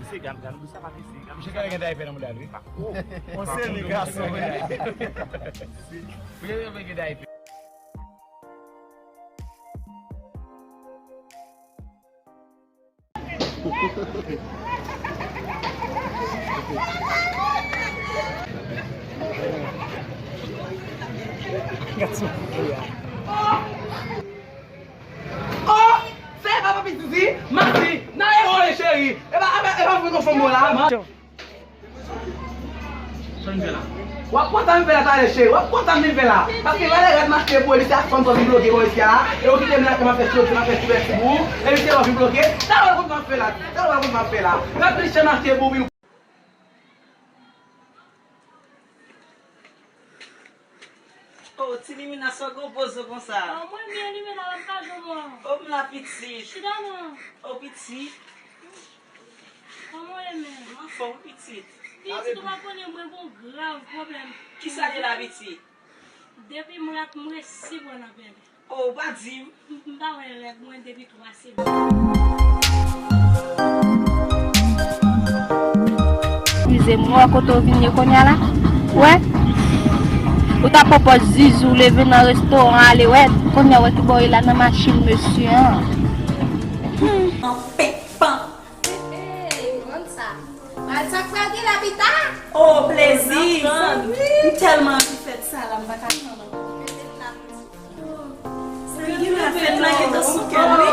Você ganha bisa kami sih. Kami Você quer ganhar pena mulher? Você ligação, né? Por que eu vou ganhar pena? Oh, você vai pra pedir? Mas não é hora, chéri. Ela foi com fome lá, mano. Wap kontan mi vela tale che, wap kontan mi vela. Paske wale red maske polisi a son to vi bloke kon esi a. E o ki tem la ke ma festi ma festi besi bou. E vi te wap vi bloke. Ta wale kon man fe la. Ta wale kon man fe la. Kat li che maske bou bi. Oh, ti li mi na so go bozo kon sa. Ah, mwen mi anime la kajo mwen. Oh, mi la pitit. Chida nan. Oh, pitit. Ah, mwen eme. Man fon pitit. Piti tou pa konen mwen bon grav problem. Ki sa de la pitit? Depi mwen at mwen si bon apen. Oh, ba di. Mba wè rek mwen depi 3 si. Excusez-moi, quand on vient qu'on y a là, ouais. Ou ta propose Zizou lever dans le restaurant, aller ouais, qu'on y a ouais qui boit là dans la machine, monsieur. En pépan. Oh, plaisir. Tellement tu fais ça là, m'ba ka chan. C'est qui la fête là qui est dans son cœur, oui?